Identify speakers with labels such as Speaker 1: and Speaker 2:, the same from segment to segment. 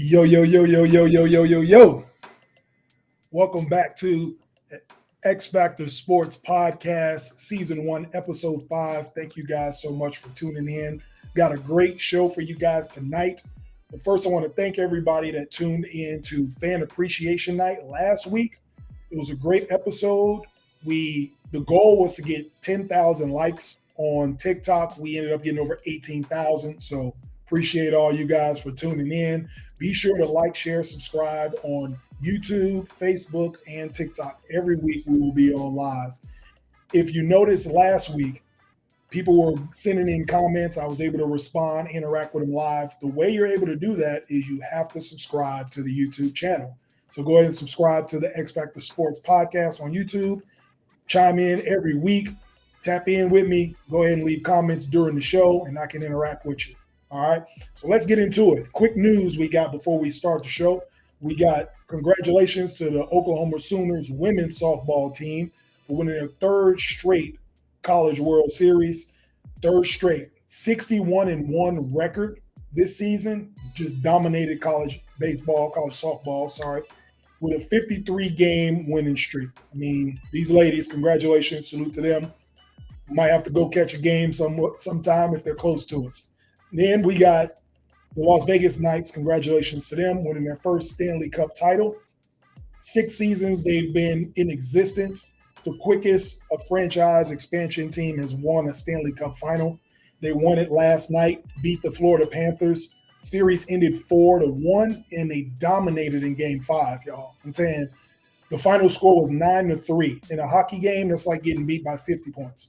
Speaker 1: Yo, yo, yo, yo, yo, yo, yo, yo, yo. Welcome back to X Factor Sports Podcast, Season 1, Episode 5. Thank you guys so much for tuning in. Got a great show for you guys tonight. But first, I want to thank everybody that tuned in to Fan Appreciation Night last week. It was a great episode. The goal was to get 10,000 likes on TikTok. We ended up getting over 18,000. So appreciate all you guys for tuning in. Be sure to like, share, subscribe on YouTube, Facebook, and TikTok. Every week we will be on live. If you noticed last week, people were sending in comments. I was able to respond, interact with them live. The way you're able to do that is you have to subscribe to the YouTube channel. So go ahead and subscribe to the X Factor Sports Podcast on YouTube. Chime in every week. Tap in with me. Go ahead and leave comments during the show, and I can interact with you. All right, so let's get into it. Quick news we got before we start the show. We got congratulations to the Oklahoma Sooners women's softball team for winning their third straight College World Series. Third straight. 61-1 record this season. Just dominated college softball, with a 53-game winning streak. I mean, these ladies, congratulations, salute to them. Might have to go catch a game sometime if they're close to us. Then we got the Las Vegas Knights. Congratulations to them, winning their first Stanley Cup title. 6 seasons they've been in existence. It's the quickest a franchise expansion team has won a Stanley Cup final. They won it last night, beat the Florida Panthers. Series ended 4-1, and they dominated in Game 5, y'all. I'm saying the final score was 9-3. In a hockey game, that's like getting beat by 50 points.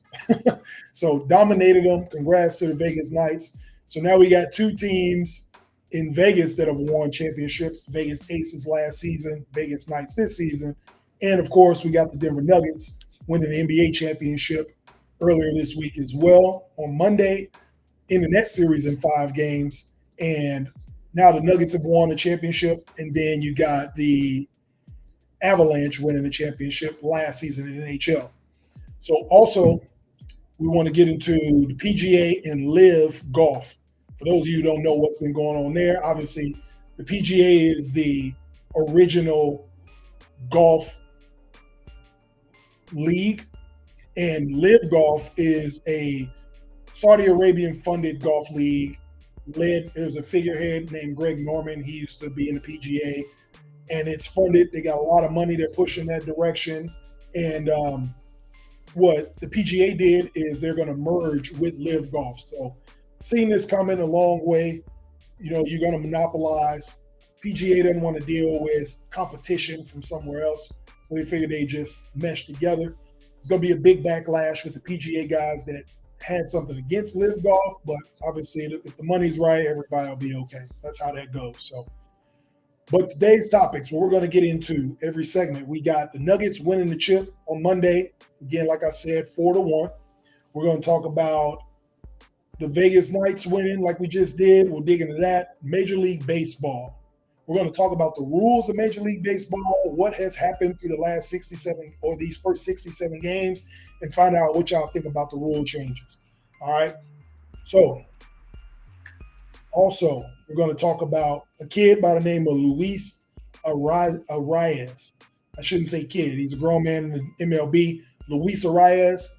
Speaker 1: So dominated them. Congrats to the Vegas Knights. So now we got 2 teams in Vegas that have won championships. Vegas Aces last season, Vegas Knights this season. And, of course, we got the Denver Nuggets winning the NBA championship earlier this week as well on Monday in the next series in 5 games. And now the Nuggets have won the championship. And then you got the Avalanche winning the championship last season in the NHL. So also we want to get into the PGA and LIV Golf. For those of you who don't know what's been going on there, obviously the PGA is the original golf league, and LIV Golf is a Saudi Arabian funded golf league. There's a figurehead named Greg Norman. He used to be in the PGA, and it's funded. They got a lot of money. They're pushing that direction. And what the PGA did is they're going to merge with LIV Golf. So seeing this coming a long way, you're going to monopolize. PGA doesn't want to deal with competition from somewhere else. So they figured they just mesh together. It's going to be a big backlash with the PGA guys that had something against LIV Golf, but obviously if the money's right, everybody will be okay. That's how that goes. But today's topics, what we're going to get into every segment, we got the Nuggets winning the chip on Monday. Again, like I said, 4-1. We're going to talk about the Vegas Knights winning like we just did. We'll dig into that. Major League Baseball. We're going to talk about the rules of Major League Baseball, what has happened through the last 67 or these first 67 games, and find out what y'all think about the rule changes. All right. So also, we're going to talk about a kid by the name of Luis Arias. I shouldn't say kid. He's a grown man in the MLB. Luis Arias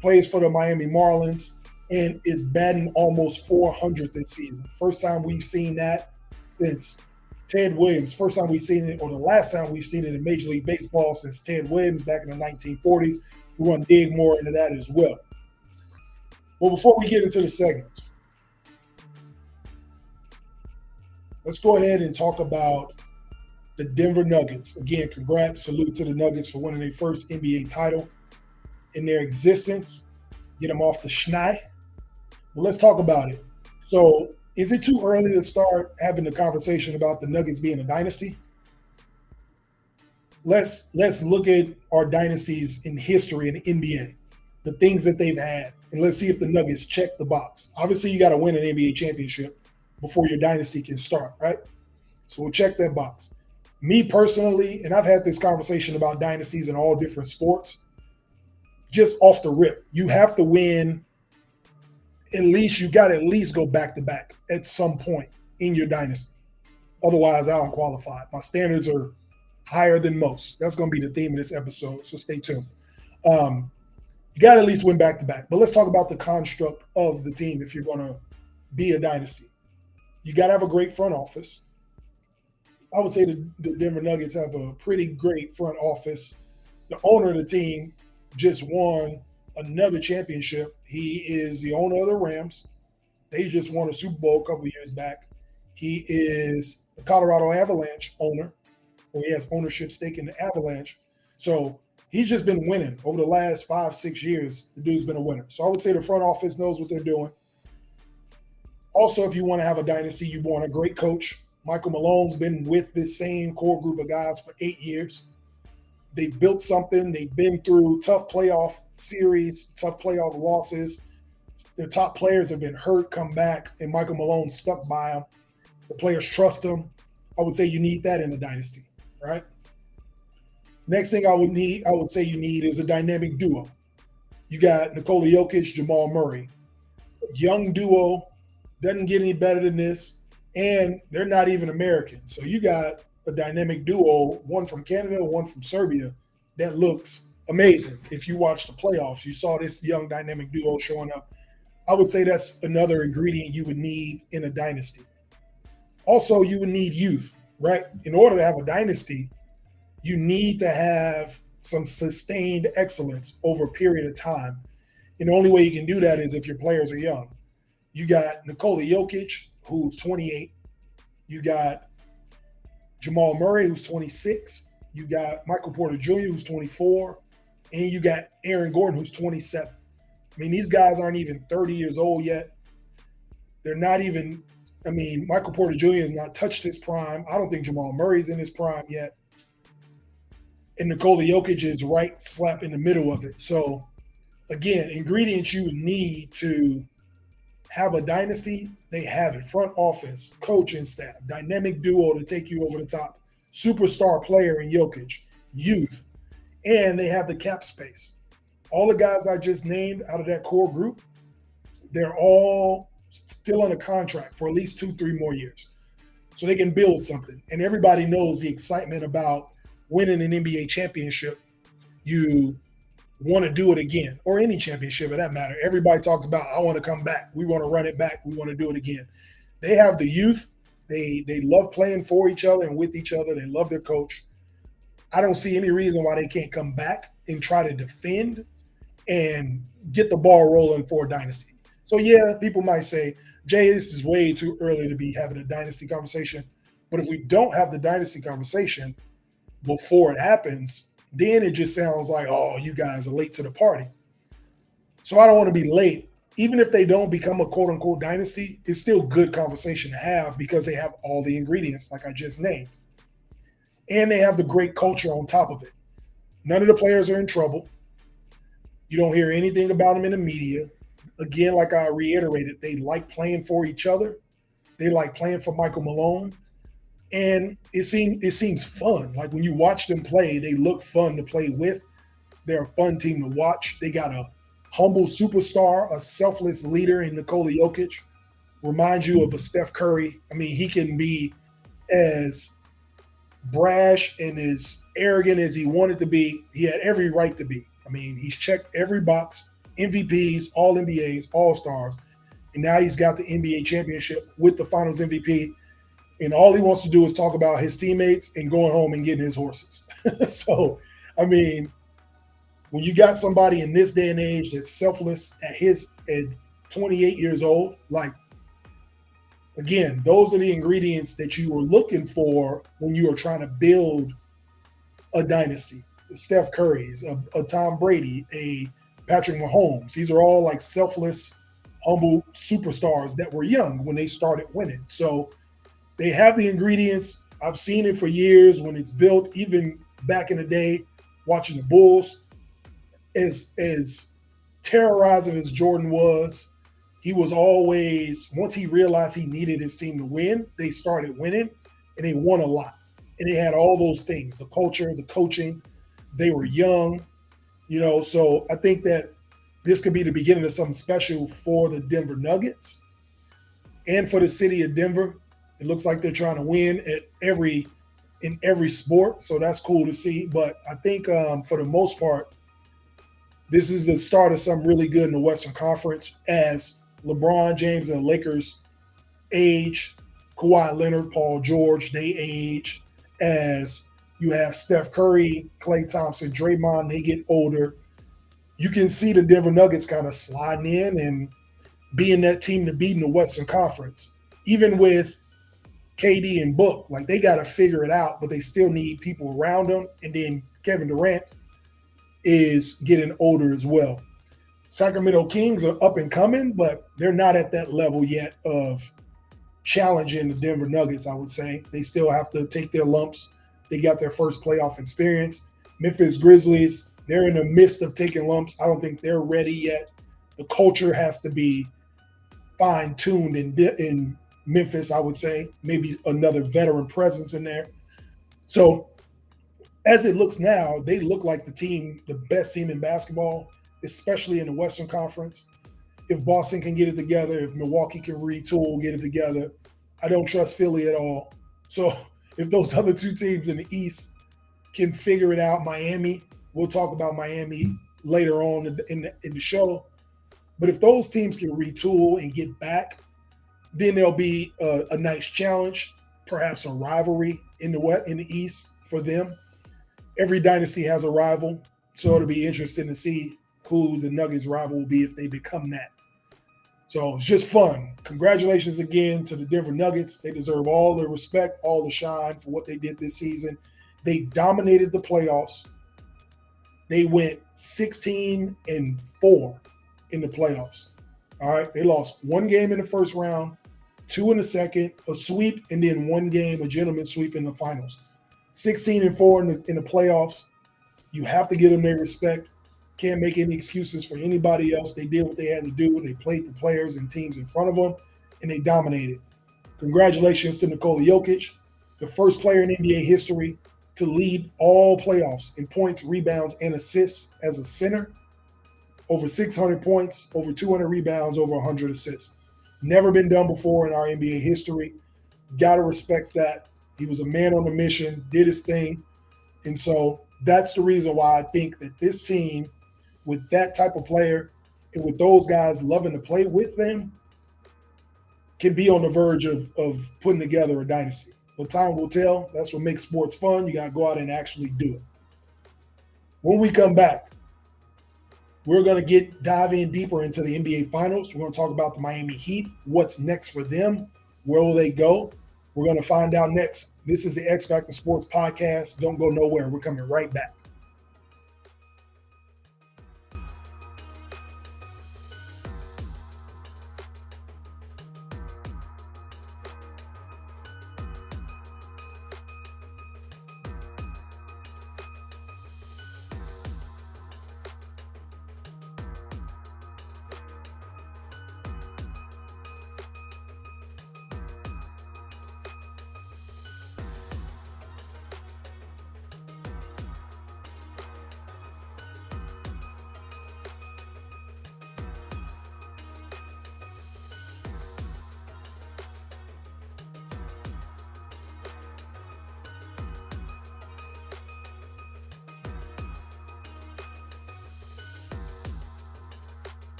Speaker 1: plays for the Miami Marlins and is batting almost 400 this season. First time we've seen that since Ted Williams. First time we've seen it, or the last time we've seen it in Major League Baseball since Ted Williams back in the 1940s. We're going to dig more into that as well. Well, before we get into the segments, let's go ahead and talk about the Denver Nuggets. Again, congrats, salute to the Nuggets for winning their first NBA title in their existence. Get them off the schneid. Well, let's talk about it. So, is it too early to start having the conversation about the Nuggets being a dynasty? Let's look at our dynasties in history in the NBA, the things that they've had, and let's see if the Nuggets check the box. Obviously, you got to win an NBA championship before your dynasty can start, right? So we'll check that box. Me personally, and I've had this conversation about dynasties in all different sports, just off the rip, you have to win you got to at least go back to back at some point in your dynasty. Otherwise, I'm qualified. My standards are higher than most. That's going to be the theme of this episode. So stay tuned. Um, you got to at least win back to back. But let's talk about the construct of the team if you're going to be a dynasty. You got to have a great front office. I would say the Denver Nuggets have a pretty great front office. The owner of the team just won another championship. He is the owner of the Rams. They just won a Super Bowl a couple of years back. He is the Colorado Avalanche owner, or he has ownership stake in the Avalanche. So he's just been winning over the last 5-6 years. The dude's been a winner. So I would say the front office knows what they're doing. Also, if you want to have a dynasty, you want a great coach. Michael Malone's been with this same core group of guys for 8 years. They built something. They've been through tough playoff series, tough playoff losses. Their top players have been hurt, come back, and Michael Malone stuck by them. The players trust him. I would say you need that in a dynasty, right? Next thing I would say you need is a dynamic duo. You got Nikola Jokic, Jamal Murray. Young duo, doesn't get any better than this, and they're not even American. So you got a dynamic duo, one from Canada, one from Serbia, that looks amazing. If you watch the playoffs, you saw this young dynamic duo showing up. I would say that's another ingredient you would need in a dynasty. Also, you would need youth, right? In order to have a dynasty, you need to have some sustained excellence over a period of time. And the only way you can do that is if your players are young. You got Nikola Jokic, who's 28. You got Jamal Murray, who's 26. You got Michael Porter Jr., who's 24. And you got Aaron Gordon, who's 27. I mean, these guys aren't even 30 years old yet. They're not even, Michael Porter Jr. has not touched his prime. I don't think Jamal Murray's in his prime yet. And Nikola Jokic is right slap in the middle of it. So, again, ingredients you would need to have a dynasty, they have it. Front office, coaching staff, dynamic duo to take you over the top, superstar player in Jokic, youth, and they have the cap space. All the guys I just named out of that core group, they're all still under contract for at least 2-3 more years. So they can build something. And everybody knows the excitement about winning an NBA championship. You want to do it again, or any championship for that matter. Everybody talks about, I want to come back. We want to run it back. We want to do it again. They have the youth. They love playing for each other and with each other. They love their coach. I don't see any reason why they can't come back and try to defend and get the ball rolling for a dynasty. So, yeah, people might say, Jay, this is way too early to be having a dynasty conversation. But if we don't have the dynasty conversation before it happens, then it just sounds like, oh, you guys are late to the party. So I don't want to be late. Even if they don't become a quote-unquote dynasty, it's still good conversation to have because they have all the ingredients like I just named. And they have the great culture on top of it. None of the players are in trouble. You don't hear anything about them in the media. Again, like I reiterated, they like playing for each other. They like playing for Michael Malone. And it seems fun. Like when you watch them play, they look fun to play with. They're a fun team to watch. They got a humble superstar, a selfless leader in Nikola Jokic. Reminds you of a Steph Curry. I mean, he can be as brash and as arrogant as he wanted to be. He had every right to be. I mean, he's checked every box. MVPs, all NBAs, all stars. And now he's got the NBA championship with the finals MVP. And all he wants to do is talk about his teammates and going home and getting his horses. So, I mean, when you got somebody in this day and age that's selfless at 28 years old, like, again, those are the ingredients that you were looking for when you were trying to build a dynasty. Steph Curry's, a Tom Brady, a Patrick Mahomes. These are all like selfless, humble superstars that were young when they started winning. So they have the ingredients. I've seen it for years when it's built, even back in the day, watching the Bulls. As terrorizing as Jordan was, he was always, once he realized he needed his team to win, they started winning, and they won a lot. And they had all those things, the culture, the coaching. They were young, so I think that this could be the beginning of something special for the Denver Nuggets and for the city of Denver. It looks like they're trying to win in every sport, so that's cool to see. But I think for the most part, this is the start of something really good in the Western Conference as LeBron James and the Lakers age, Kawhi Leonard, Paul George, they age, as you have Steph Curry, Klay Thompson, Draymond, they get older. You can see the Denver Nuggets kind of sliding in and being that team to beat in the Western Conference. Even with KD and Book, like they got to figure it out, but they still need people around them. And then Kevin Durant is getting older as well. Sacramento Kings are up and coming, but they're not at that level yet of challenging the Denver Nuggets, I would say. They still have to take their lumps. They got their first playoff experience. Memphis Grizzlies, they're in the midst of taking lumps. I don't think they're ready yet. The culture has to be fine-tuned in Memphis, I would say. Maybe another veteran presence in there. So as it looks now, they look like the best team in basketball, especially in the Western Conference. If Boston can get it together, if Milwaukee can retool, get it together, I don't trust Philly at all. So if those other two teams in the East can figure it out, Miami, we'll talk about Miami later on in the show. But if those teams can retool and get back, then there'll be a nice challenge, perhaps a rivalry in the East for them. Every dynasty has a rival, so it'll be interesting to see who the Nuggets rival will be if they become that. So it's just fun. Congratulations again to the Denver Nuggets. They deserve all the respect, all the shine for what they did this season. They dominated the playoffs. They went 16-4 in the playoffs. All right. They lost one game in the first round, two in the second, a sweep, and then one game, a gentleman's sweep in the finals. 16-4 in the playoffs. You have to give them their respect. Can't make any excuses for anybody else. They did what they had to do. They played the players and teams in front of them, and they dominated. Congratulations to Nikola Jokic, the first player in NBA history to lead all playoffs in points, rebounds, and assists as a center. Over 600 points, over 200 rebounds, over 100 assists. Never been done before in our NBA history. Got to respect that. He was a man on a mission, did his thing. And so that's the reason why I think that this team, with that type of player and with those guys loving to play with them, can be on the verge of putting together a dynasty. But time will tell. That's what makes sports fun. You got to go out and actually do it. When we come back, we're going to dive in deeper into the NBA Finals. We're going to talk about the Miami Heat, what's next for them, where will they go? We're going to find out next. This is the X Factor Sports Podcast. Don't go nowhere. We're coming right back.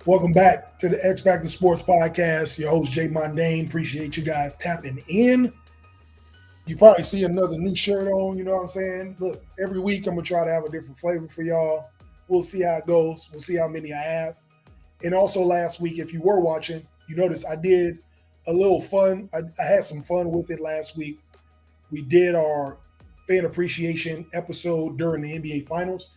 Speaker 1: Welcome back to the X Factor Sports Podcast. Your host, Jay Mondane. Appreciate you guys tapping in. You probably see another new shirt on, you know what I'm saying? Look, every week I'm going to try to have a different flavor for y'all. We'll see how it goes. We'll see how many I have. And also last week, if you were watching, you noticed I did a little fun. I had some fun with it last week. We did our fan appreciation episode during the NBA Finals.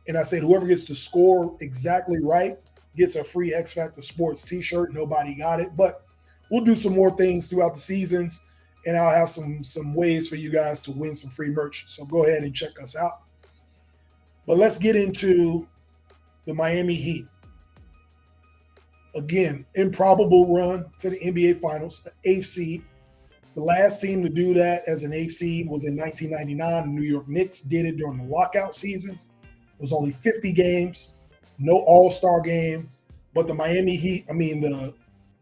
Speaker 1: And I said whoever gets the score exactly right gets a free X Factor Sports t-shirt. Nobody got it, but we'll do some more things throughout the seasons, and I'll have some ways for you guys to win some free merch. So go ahead and check us out. But let's get into the Miami Heat. Again, improbable run to the NBA Finals, the 8th seed. The last team to do that as an eighth seed was in 1999. The New York Knicks did it during the lockout season. It was only 50 games, no All-Star game, but the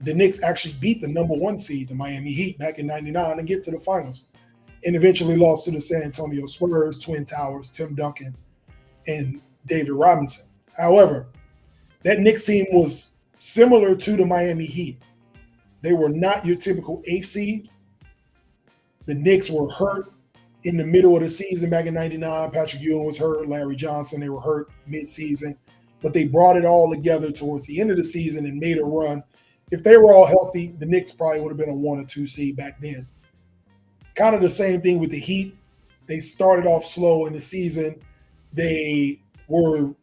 Speaker 1: Knicks actually beat the number one seed, the Miami Heat, back in '99 and get to the finals, and eventually lost to the San Antonio Spurs, Twin Towers, Tim Duncan, and David Robinson. However, that Knicks team was similar to the Miami Heat. They were not your typical eighth seed. The Knicks were hurt in the middle of the season back in '99. Patrick Ewing was hurt, Larry Johnson, they were hurt mid-season. But they brought it all together towards the end of the season and made a run. If they were all healthy, the Knicks probably would have been a 1 or 2 seed back then. Kind of the same thing with the Heat. They started off slow in the season. They were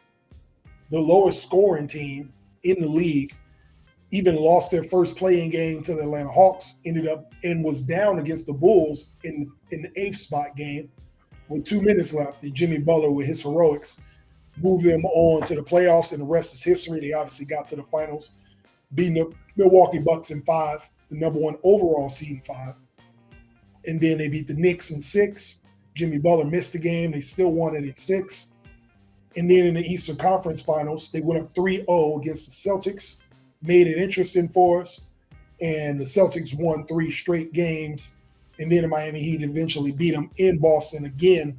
Speaker 1: the lowest scoring team in the league, even lost their first playing game to the Atlanta Hawks, ended up and was down against the Bulls in the 8th spot game with 2 minutes left. And Jimmy Butler, with his heroics, moved them on to the playoffs, and the rest is history. They obviously got to the finals, beating the Milwaukee Bucks in 5, the number one overall seed in 5. And then they beat the Knicks in 6. Jimmy Butler missed the game. They still won it in 6. And then in the Eastern Conference Finals, they went up 3-0 against the Celtics, made it interesting for us. And the Celtics won 3 straight games. And then the Miami Heat eventually beat them in Boston again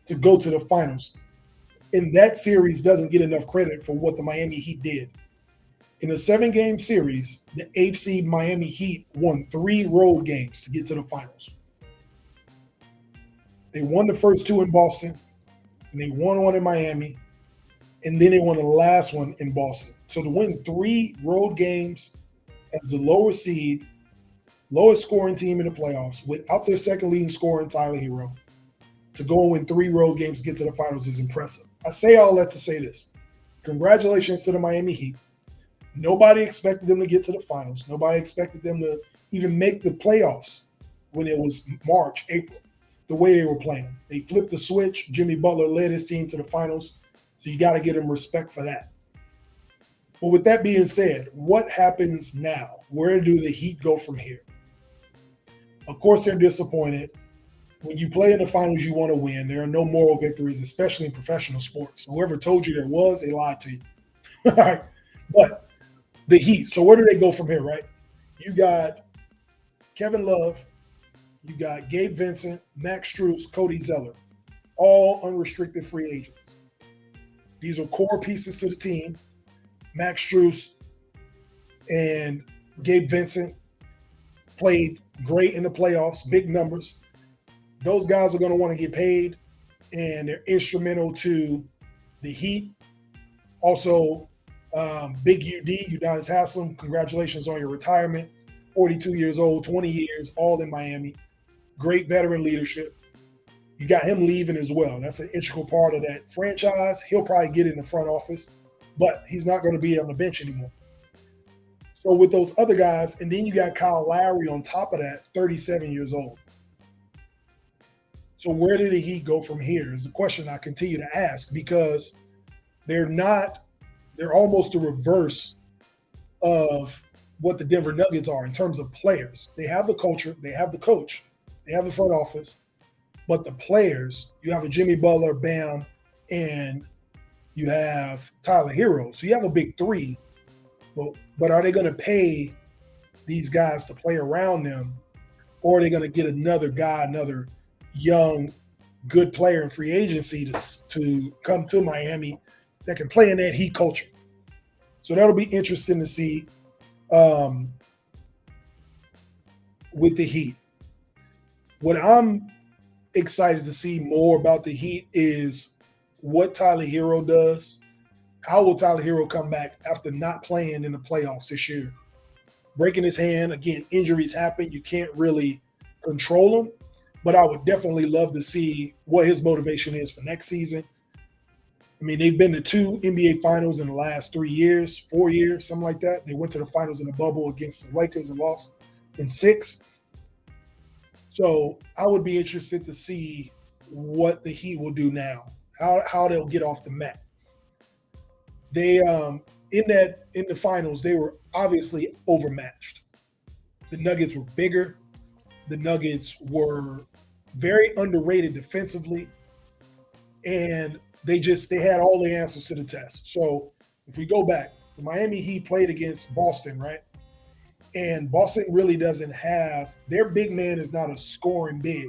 Speaker 1: to go to the finals. And that series doesn't get enough credit for what the Miami Heat did. In a 7-game series, the 8th seed Miami Heat won 3 road games to get to the finals. They won the first 2 in Boston, and they won one in Miami, and then they won the last one in Boston. So to win 3 road games as the lowest seed, lowest scoring team in the playoffs, without their second leading scorer in Tyler Hero, to go and win 3 road games to get to the finals is impressive. I say all that to say this. Congratulations to the Miami Heat. Nobody expected them to get to the finals. Nobody expected them to even make the playoffs when it was March, April, the way they were playing. They flipped the switch. Jimmy Butler led his team to the finals, so you got to give them respect for that. But with that being said, what happens now? Where do the Heat go from here? Of course, they're disappointed. When you play in the finals, you want to win. There are no moral victories, especially in professional sports. Whoever told you there was, they lied to you. All right. But the Heat, so where do they go from here, right? You got Kevin Love, you got Gabe Vincent, Max Strus, Cody Zeller, all unrestricted free agents. These are core pieces to the team. Max Strus and Gabe Vincent played great in the playoffs, big numbers. Those guys are going to want to get paid, and they're instrumental to the Heat. Also, Big UD, Udonis Haslem, congratulations on your retirement. 42 years old, 20 years, all in Miami. Great veteran leadership. You got him leaving as well. That's an integral part of that franchise. He'll probably get in the front office, but he's not going to be on the bench anymore. So with those other guys, and then you got Kyle Lowry on top of that, 37 years old. So where did the Heat go from here is the question I continue to ask, because they're almost the reverse of what the Denver Nuggets are in terms of players. They have the culture, they have the coach, they have the front office, but the players, you have a Jimmy Butler, Bam, and you have Tyler Hero. So you have a big 3, but are they going to pay these guys to play around them, or are they going to get another guy, another young, good player in free agency to come to Miami that can play in that Heat culture? So that'll be interesting to see with the Heat. What I'm excited to see more about the Heat is what Tyler Hero does. How will Tyler Hero come back after not playing in the playoffs this year? Breaking his hand, again, injuries happen. You can't really control them, but I would definitely love to see what his motivation is for next season. I mean, they've been to 2 NBA finals in the last 3 years, 4 years, something like that. They went to the finals in the bubble against the Lakers and lost in 6. So I would be interested to see what the Heat will do now, how they'll get off the mat. They in the finals, they were obviously overmatched. The Nuggets were bigger. the Nuggets were very underrated defensively, and they had all the answers to the test. So if we go back, the Miami Heat played against Boston, right? And Boston really doesn't have their big man is not a scoring big.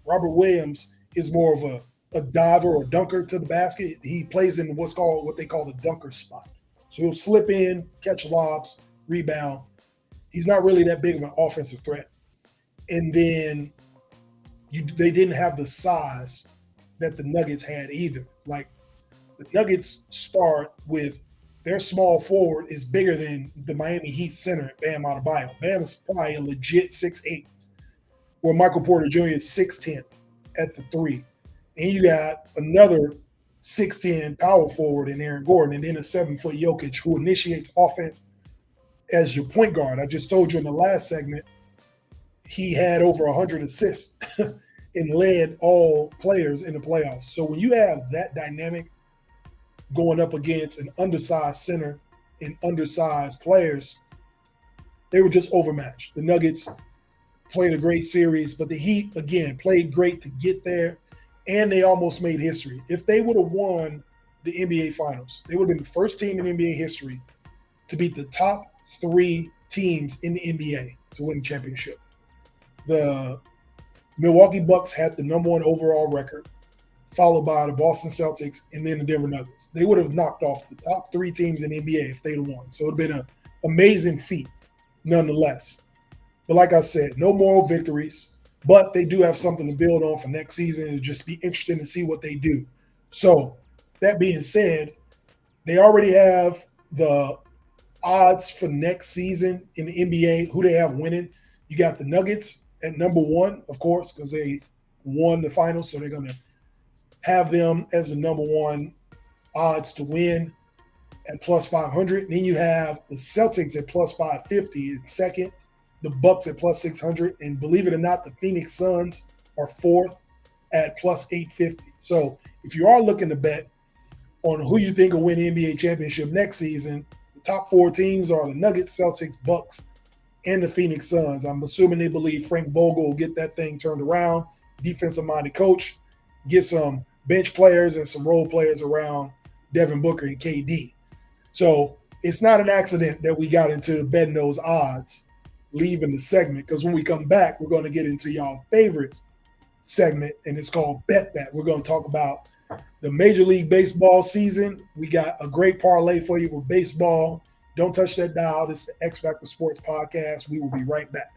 Speaker 1: Robert Williams is more of a diver or dunker to the basket. He plays in what they call the dunker spot. So he'll slip in, catch lobs, rebound. He's not really that big of an offensive threat. And then they didn't have the size that the Nuggets had either. Like the Nuggets start with their small forward is bigger than the Miami Heat center, Bam Adebayo. Bam is probably a legit 6'8", where Michael Porter Jr. is 6'10" at the three. And you got another 6'10" power forward in Aaron Gordon, and then a 7-foot Jokic who initiates offense as your point guard. I just told you in the last segment, he had over 100 assists and led all players in the playoffs. So when you have that dynamic going up against an undersized center and undersized players, they were just overmatched. The Nuggets played a great series, but the Heat, again, played great to get there, and they almost made history. If they would have won the NBA Finals, they would have been the first team in NBA history to beat the top 3 teams in the NBA to win the championship. The Milwaukee Bucks had the number 1 overall record, followed by the Boston Celtics and then the Denver Nuggets. They would have knocked off the top 3 teams in the NBA if they'd have won. So it would have been an amazing feat nonetheless. But like I said, no moral victories, but they do have something to build on for next season. It'll just be interesting to see what they do. So that being said, they already have the odds for next season in the NBA, who they have winning. You got the Nuggets at number 1, of course, because they won the finals, so they're going to have them as the number 1 odds to win at plus 500. And then you have the Celtics at plus 550 in second, the Bucks at plus 600, and believe it or not, the Phoenix Suns are 4th at plus 850. So if you are looking to bet on who you think will win the NBA championship next season, the top 4 teams are the Nuggets, Celtics, Bucks, and the Phoenix Suns. I'm assuming they believe Frank Vogel will get that thing turned around. Defensive-minded coach, get some bench players and some role players around Devin Booker and KD. So it's not an accident that we got into betting those odds leaving the segment, because when we come back, we're going to get into y'all favorite segment, and it's called Bet That. We're going to talk about the Major League Baseball season. We got a great parlay for you for baseball. Don't touch that dial. This is the X Factor Sports Podcast. We will be right back.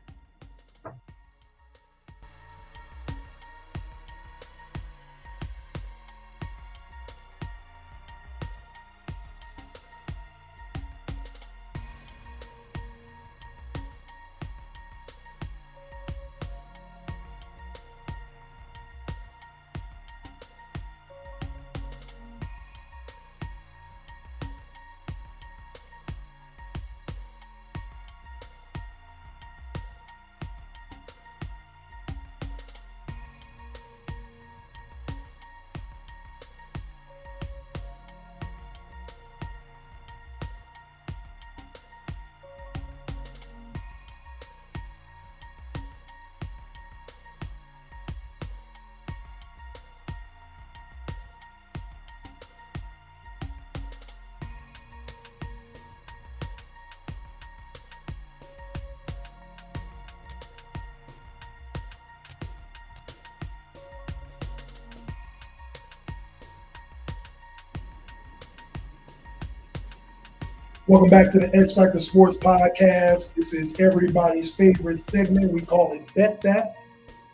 Speaker 1: Welcome back to the X Factor Sports Podcast. This is everybody's favorite segment. We call it Bet That,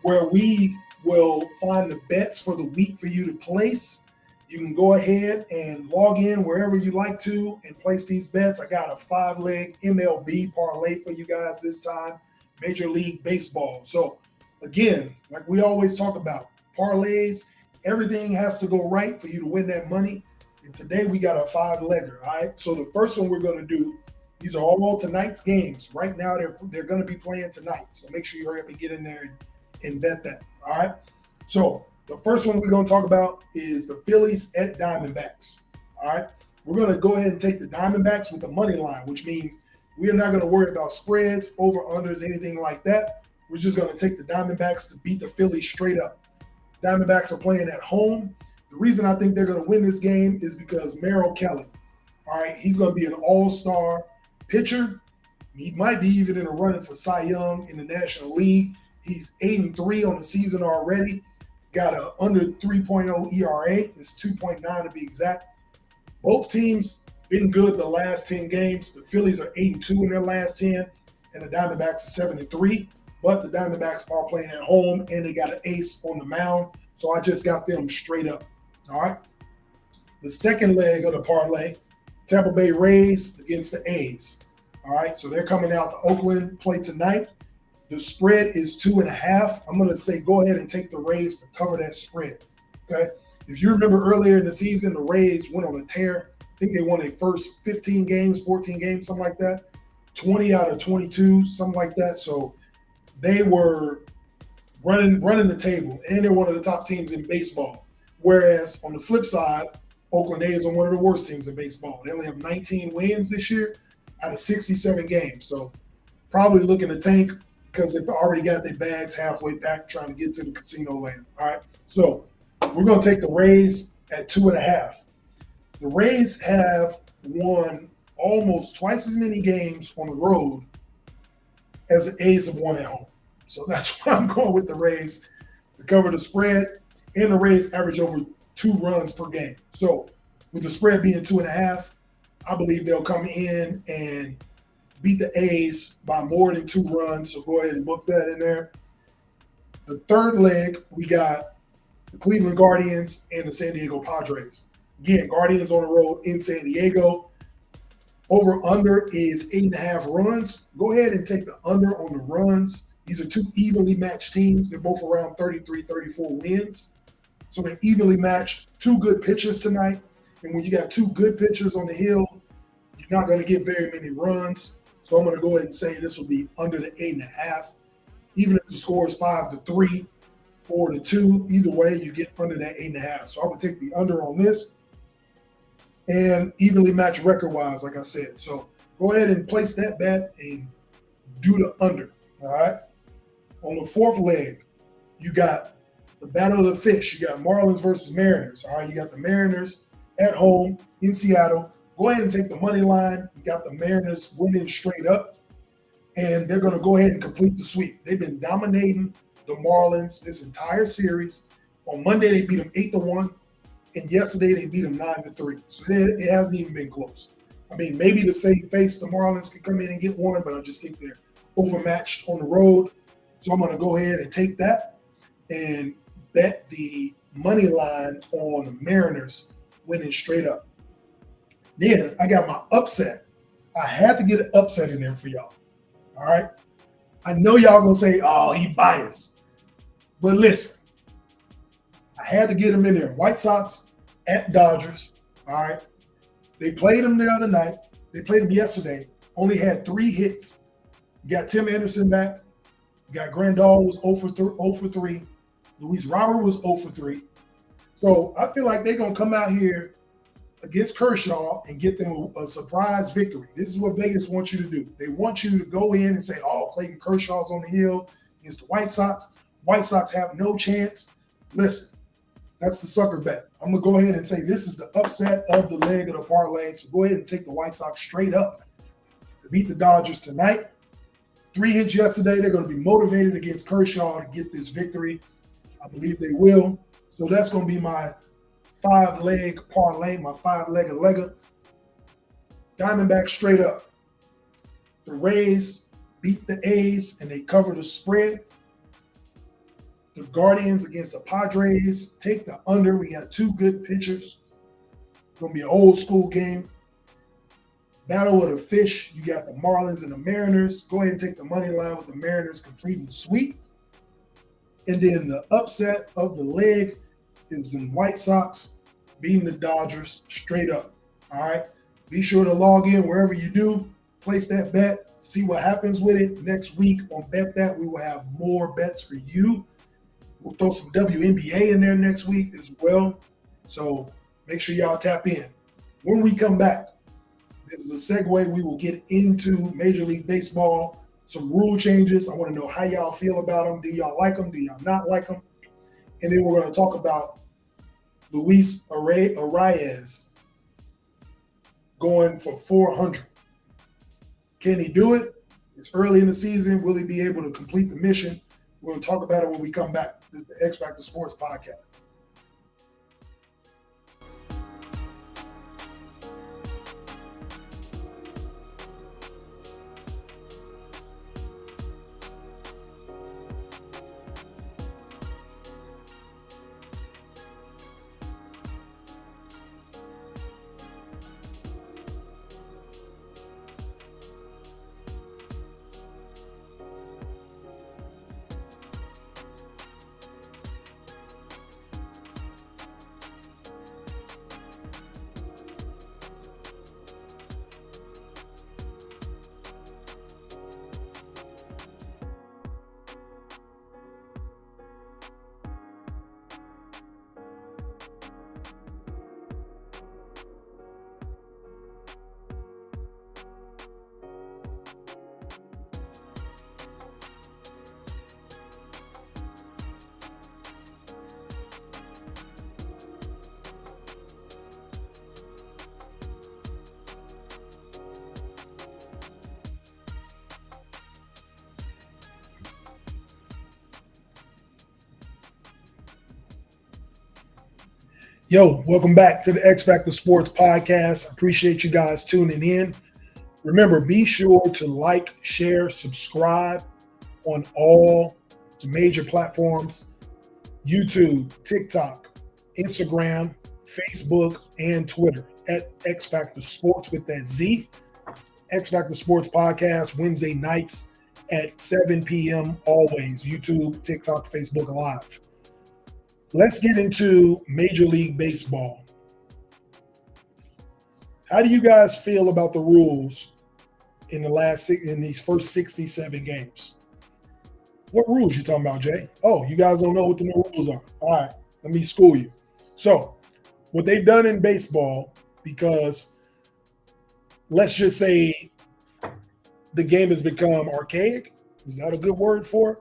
Speaker 1: where we will find the bets for the week for you to place. You can go ahead and log in wherever you like to and place these bets. I got a 5-leg MLB parlay for you guys this time, Major League Baseball. So again, like we always talk about, parlays, everything has to go right for you to win that money. And today we got a 5-legger, all right? So the first one we're going to do, these are all tonight's games. Right now, they're going to be playing tonight. So make sure you hurry up and get in there and bet that, all right? So the first one we're going to talk about is the Phillies at Diamondbacks, all right? We're going to go ahead and take the Diamondbacks with the money line, which means we're not going to worry about spreads, over-unders, anything like that. We're just going to take the Diamondbacks to beat the Phillies straight up. Diamondbacks are playing at home. The reason I think they're going to win this game is because Merrill Kelly, all right, he's going to be an all-star pitcher. He might be even in a running for Cy Young in the National League. He's 8-3 on the season already. Got a under 3.0 ERA. It's 2.9 to be exact. Both teams been good the last 10 games. The Phillies are 8-2 in their last 10, and the Diamondbacks are 7-3. But the Diamondbacks are playing at home, and they got an ace on the mound. So I just got them straight up. All right. The second leg of the parlay, Tampa Bay Rays against the A's. All right. So they're coming out to Oakland, play tonight. The spread is 2.5. I'm going to say go ahead and take the Rays to cover that spread. Okay. If you remember earlier in the season, the Rays went on a tear. I think they won their first 15 games, 14 games, something like that. 20 out of 22, something like that. So they were running the table, and they're one of the top teams in baseball. Whereas on the flip side, Oakland A's are one of the worst teams in baseball. They only have 19 wins this year out of 67 games. So probably looking to tank because they've already got their bags halfway back trying to get to the casino land. All right. So we're going to take the Rays at 2.5. The Rays have won almost twice as many games on the road as the A's have won at home. So that's why I'm going with the Rays to cover the spread. And the Rays average over 2 runs per game. So with the spread being 2.5, I believe they'll come in and beat the A's by more than 2 runs. So go ahead and book that in there. The third leg, we got the Cleveland Guardians and the San Diego Padres. Again, Guardians on the road in San Diego. Over-under is 8.5 runs. Go ahead and take the under on the runs. These are 2 evenly matched teams. They're both around 33, 34 wins. So they're evenly matched. 2 good pitchers tonight. And when you got 2 good pitchers on the hill, you're not going to get very many runs. So I'm going to go ahead and say this will be under the 8.5. Even if the score is 5-3, 4-2, either way, you get under that 8.5. So I would take the under on this. And evenly matched record-wise, like I said. So go ahead and place that bet and do the under, all right? On the fourth leg, you got the Battle of the Fish. You got Marlins versus Mariners, all right? You got the Mariners at home in Seattle. Go ahead and take the money line. You got the Mariners winning straight up, and they're going to go ahead and complete the sweep. They've been dominating the Marlins this entire series. On Monday, they beat them 8-1. And yesterday they beat them 9-3. So it hasn't even been close. I mean, maybe to save face, the Marlins can come in and get one, but I just think they're overmatched on the road. So I'm going to go ahead and take that and bet the money line on the Mariners winning straight up. Then I got my upset. I had to get an upset in there for y'all. All right. I know y'all going to say, oh, he biased. But listen. I had to get him in there. White Sox at Dodgers. All right. They played him the other night. They played him yesterday. Only had 3 hits. You got Tim Anderson back. You got Grandal was 0 for 3. Luis Robert was 0 for 3. So I feel like they're going to come out here against Kershaw and get them a surprise victory. This is what Vegas wants you to do. They want you to go in and say, oh, Clayton Kershaw's on the hill against the White Sox. White Sox have no chance. Listen. That's the sucker bet. I'm going to go ahead and say this is the upset of the leg of the parlay. So go ahead and take the White Sox straight up to beat the Dodgers tonight. 3 hits yesterday. They're going to be motivated against Kershaw to get this victory. I believe they will. So that's going to be my 5-leg parlay, my 5-legged legger. Diamondback straight up. The Rays beat the A's and they cover the spread. The Guardians against the Padres, take the under. We got 2 good pitchers. It's going to be an old school game. Battle of the Fish, you got the Marlins and the Mariners. Go ahead and take the money line with the Mariners completing the sweep. And then the upset of the leg is the White Sox beating the Dodgers straight up. All right. Be sure to log in wherever you do. Place that bet. See what happens with it. Next week on Bet That, we will have more bets for you. We'll throw some WNBA in there next week as well. So make sure y'all tap in. When we come back, this is a segue. We will get into Major League Baseball some rule changes. I want to know how y'all feel about them. Do y'all like them? Do y'all not like them? And then we're going to talk about Luis Arias going for 400. Can he do it? It's early in the season. Will he be able to complete the mission? We're going to talk about it when we come back. This is the X Factor Sports Podcast. Yo, welcome back to the X Factor Sports Podcast. I appreciate you guys tuning in. Remember, be sure to like, share, subscribe on all the major platforms: YouTube, TikTok, Instagram, Facebook, and Twitter at X Factor Sports with that Z. X Factor Sports Podcast, Wednesday nights at 7 p.m. always. YouTube, TikTok, Facebook Live. Let's get into Major League Baseball. How do you guys feel about the rules in these first 67 games? What rules you talking about, Jay? Oh, you guys don't know what the new rules are. All right, let me school you. So, what they've done in baseball, because let's just say the game has become archaic. Is that a good word for it?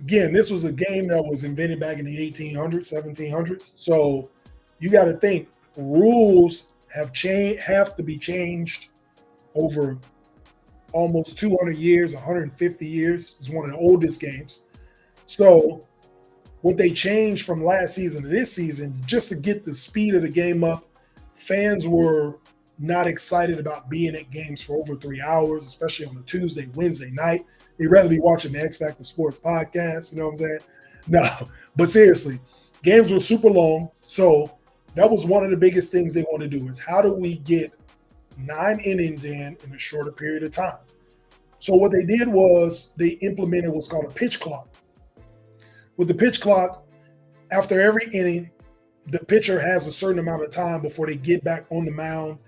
Speaker 1: Again, this was a game that was invented back in the 1800s, 1700s. So you got to think rules have to be changed over almost 200 years, 150 years. It's one of the oldest games. So what they changed from last season to this season, just to get the speed of the game up, fans were not excited about being at games for over 3 hours, especially on a Tuesday, Wednesday night. They'd rather be watching the X Factor Sports Podcast, you know what I'm saying? No, but seriously, games were super long. So that was one of the biggest things they want to do is how do we get 9 innings in a shorter period of time? So what they did was they implemented what's called a pitch clock. With the pitch clock, after every inning, the pitcher has a certain amount of time before they get back on the mound,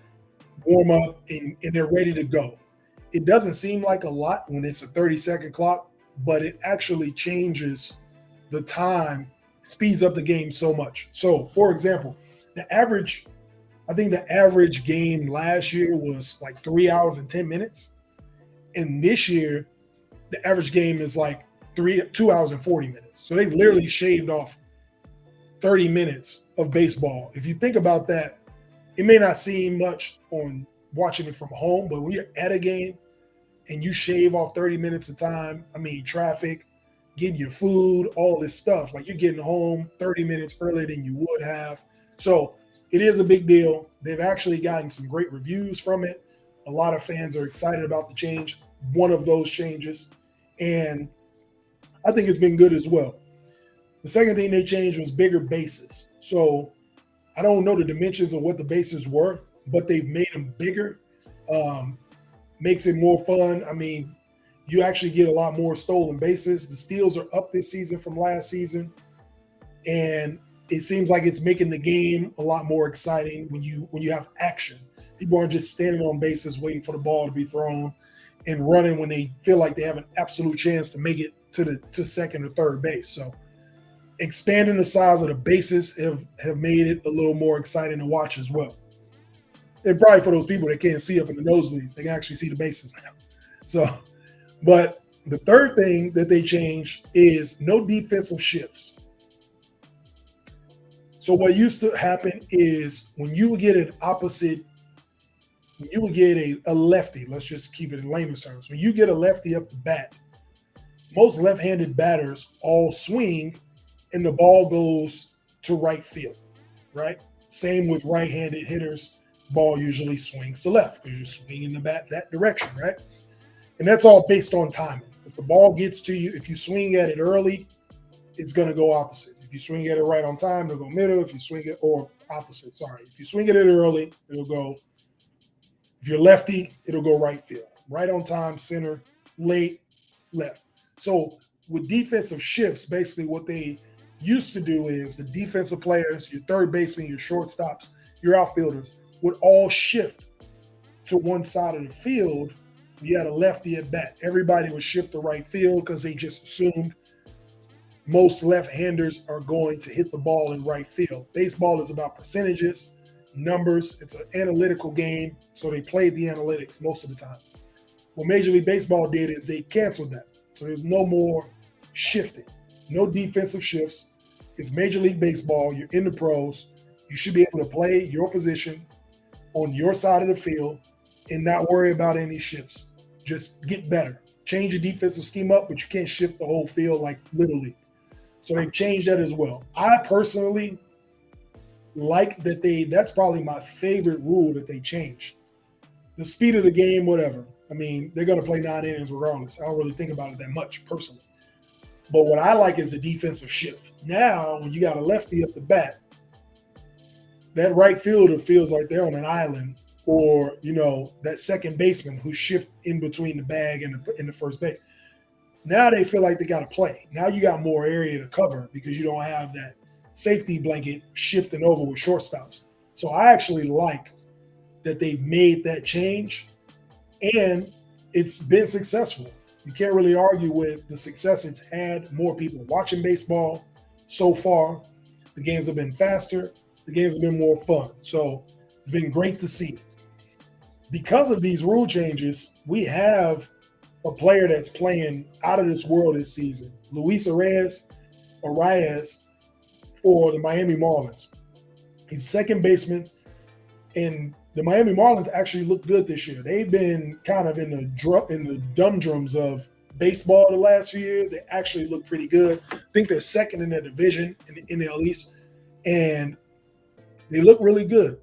Speaker 1: warm up, and they're ready to go. It doesn't seem like a lot when it's a 30-second clock, but it actually changes the time, speeds up the game so much. So, for example, I think the average game last year was like 3 hours and 10 minutes. And this year, the average game is like 2 hours and 40 minutes. So they've literally shaved off 30 minutes of baseball. If you think about that, it may not seem much on watching it from home, but when you're at a game and you shave off 30 minutes of time, I mean, traffic, getting your food, all this stuff, like you're getting home 30 minutes earlier than you would have. So it is a big deal. They've actually gotten some great reviews from it. A lot of fans are excited about the change, one of those changes. And I think it's been good as well. The second thing they changed was bigger bases. So I don't know the dimensions of what the bases were, but they've made them bigger. Makes it more fun. I mean, you actually get a lot more stolen bases. The steals are up this season from last season. And it seems like it's making the game a lot more exciting when you have action. People aren't just standing on bases waiting for the ball to be thrown and running when they feel like they have an absolute chance to make it to second or third base. So expanding the size of the bases have made it a little more exciting to watch as well. And probably for those people that can't see up in the nosebleeds, they can actually see the bases now. So But the third thing that they changed is no defensive shifts. So what used to happen is when you would get an opposite, when you would get a lefty, let's just keep it in layman's terms. When you get a lefty up the bat, most left-handed batters all swing and the ball goes to right field, right? Same with right-handed hitters. Ball usually swings to left because you're swinging the bat that direction, right? And that's all based on timing. If the ball gets to you, if you swing at it early, it's going to go opposite. If you swing at it right on time, it'll go middle. If you swing it, or opposite, sorry. If you swing at it early, it'll go, if you're lefty, it'll go right field. Right on time, center, late, left. So with defensive shifts, basically what they used to do is the defensive players, your third baseman, your shortstops, your outfielders would all shift to one side of the field. You had a lefty at bat. Everybody would shift to right field because they just assumed most left-handers are going to hit the ball in right field. Baseball is about percentages, numbers. It's an analytical game, so they played the analytics most of the time. What Major League Baseball did is they canceled that. So there's no more shifting, no defensive shifts. It's Major League Baseball. You're in the pros. You should be able to play your position on your side of the field and not worry about any shifts. Just get better. Change your defensive scheme up, but you can't shift the whole field like Little League. So they've changed that as well. I personally like that that's probably my favorite rule that they changed. The speed of the game, whatever. I mean, they're going to play 9 innings regardless. I don't really think about it that much personally. But what I like is the defensive shift. Now, when you got a lefty up the bat, that right fielder feels like they're on an island, or, that second baseman who shift in between the bag and the first base. Now they feel like they got to play. Now you got more area to cover because you don't have that safety blanket shifting over with shortstops. So I actually like that they've made that change, and it's been successful. You can't really argue with the success it's had. More people watching baseball so far. The games have been faster. The games have been more fun. So it's been great to see. Because of these rule changes, we have a player that's playing out of this world this season, Luis Arias for the Miami Marlins. He's second baseman, and the Miami Marlins actually look good this year. They've been kind of in the dumdrums of baseball the last few years. They actually look pretty good. I think they're second in their division in the NL East, and they look really good.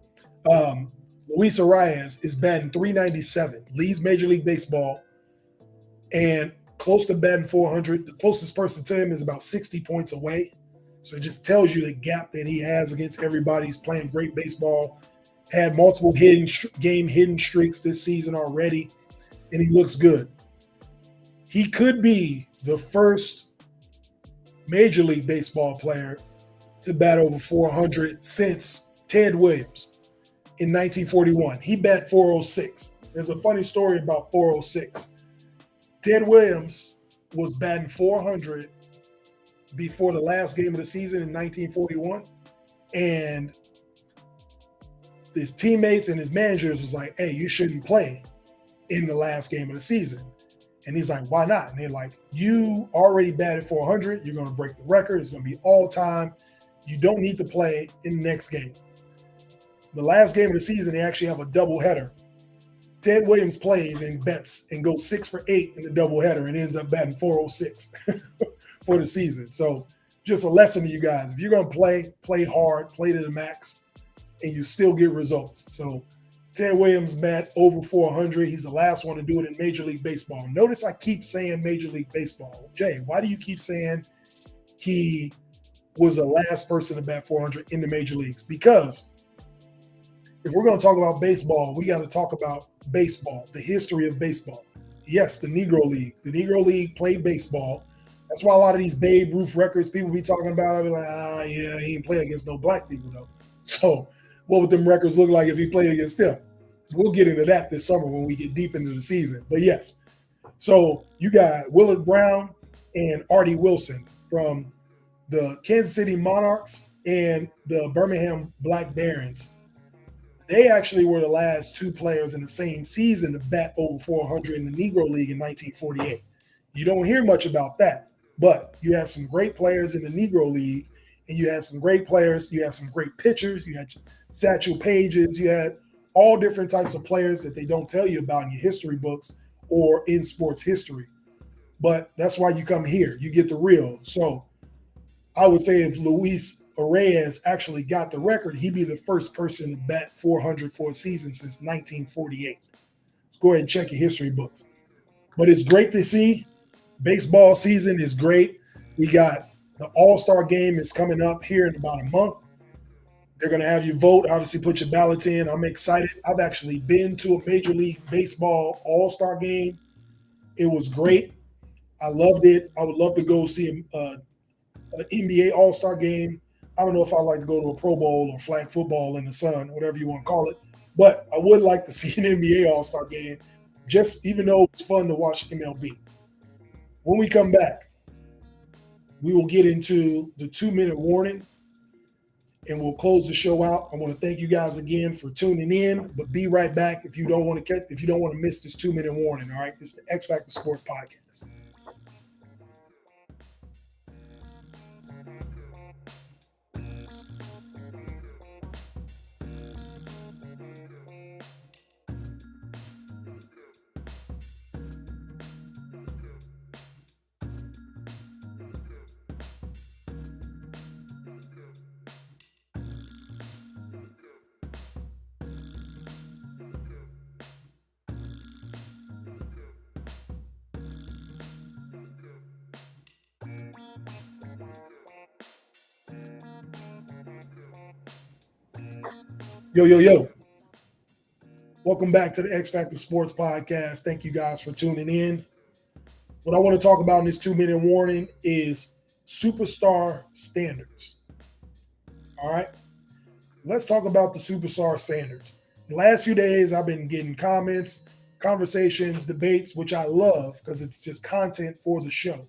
Speaker 1: Luis Arias is batting .397, leads Major League Baseball, and close to batting .400. The closest person to him is about 60 points away. So it just tells you the gap that he has against everybody. He's playing great baseball, had multiple game hitting streaks this season already, and he looks good. He could be the first Major League Baseball player to bat over 400 since Ted Williams in 1941. He bat .406. There's a funny story about .406. Ted Williams was batting .400 before the last game of the season in 1941, and his teammates and his managers was like, hey, you shouldn't play in the last game of the season. And he's like, why not? And they're like, you already batted .400. You're going to break the record. It's going to be all time. You don't need to play in the next game. The last game of the season, they actually have a doubleheader. Ted Williams plays and bets and goes 6 for 8 in the doubleheader and ends up batting .406 for the season. So just a lesson to you guys. If you're going to play hard, play to the max, and you still get results. So Ted Williams bat over .400. He's the last one to do it in Major League Baseball. Notice I keep saying Major League Baseball. Jay, why do you keep saying he was the last person to bat .400 in the major leagues? Because if we're going to talk about baseball, we got to talk about baseball, the history of baseball. Yes, the Negro League. The Negro League played baseball. That's why a lot of these Babe Ruth records people be talking about, I'll be like, yeah, he didn't play against no black people, though. So what would them records look like if he played against them? We'll get into that this summer when we get deep into the season. But yes, so you got Willard Brown and Artie Wilson from the Kansas City Monarchs and the Birmingham Black Barons. They actually were the last two players in the same season to bat over .400 in the Negro League in 1948. You don't hear much about that. But you had some great players in the Negro League, and you had some great players. You had some great pitchers. You had Satchel Pages. You had all different types of players that they don't tell you about in your history books or in sports history. But that's why you come here. You get the real. So I would say if Luis Reyes actually got the record, he'd be the first person to bat 400 for a season since 1948. Let's go ahead and check your history books. But it's great to see. Baseball season is great. We got the All-Star game is coming up here in about a month. They're going to have you vote. Obviously, put your ballots in. I'm excited. I've actually been to a Major League Baseball All-Star game. It was great. I loved it. I would love to go see an NBA All-Star game. I don't know if I'd like to go to a Pro Bowl or flag football in the sun, whatever you want to call it. But I would like to see an NBA All-Star game, just even though it's fun to watch MLB. When we come back, we will get into the 2-minute warning and we'll close the show out. I want to thank you guys again for tuning in, but be right back if you don't want to miss this 2-minute warning. All right, this is the X Factor Sports Podcast. Yo. Welcome back to the X Factor Sports Podcast. Thank you guys for tuning in. What I want to talk about in this 2-minute warning is superstar standards. All right. Let's talk about the superstar standards. The last few days, I've been getting comments, conversations, debates, which I love because it's just content for the show,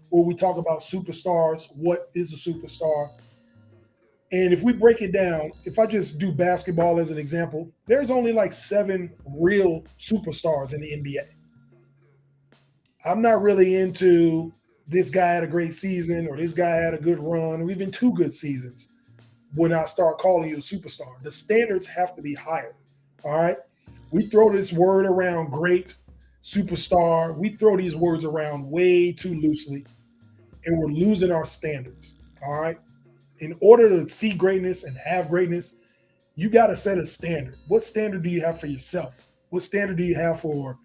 Speaker 1: where we talk about superstars. What is a superstar? And if we break it down, if I just do basketball as an example, there's only like 7 real superstars in the NBA. I'm not really into this guy had a great season or this guy had a good run or even 2 good seasons when I start calling you a superstar. The standards have to be higher. All right. We throw this word around great, superstar. We throw these words around way too loosely and we're losing our standards. All right. In order to see greatness and have greatness, you got to set a standard. What standard do you have for yourself? What standard do you have for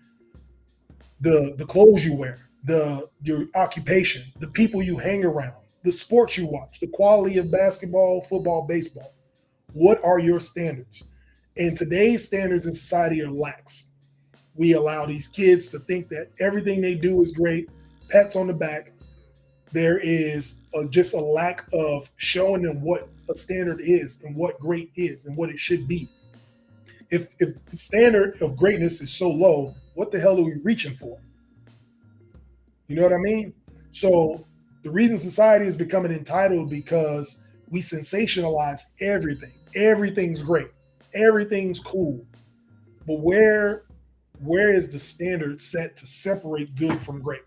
Speaker 1: the clothes you wear, your occupation, the people you hang around, the sports you watch, the quality of basketball, football, baseball? What are your standards? And today's standards in society are lax. We allow these kids to think that everything they do is great, pats on the back. There is just a lack of showing them what a standard is and what great is and what it should be. If the standard of greatness is so low, what the hell are we reaching for? You know what I mean? So the reason society is becoming entitled because we sensationalize everything. Everything's great. Everything's cool. But where is the standard set to separate good from great?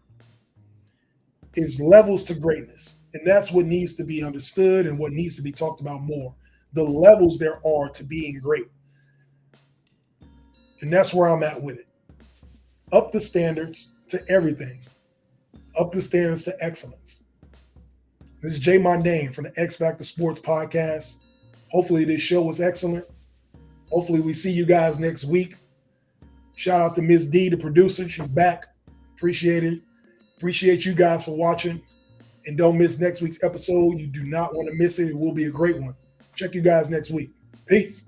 Speaker 1: Is levels to greatness. And that's what needs to be understood and what needs to be talked about more. The levels there are to being great. And that's where I'm at with it. Up the standards to everything. Up the standards to excellence. This is Jay Mondane from the X Factor Sports Podcast. Hopefully this show was excellent. Hopefully we see you guys next week. Shout out to Ms. D, the producer. She's back. Appreciate it. Appreciate you guys for watching. And don't miss next week's episode. You do not want to miss it. It will be a great one. Check you guys next week. Peace.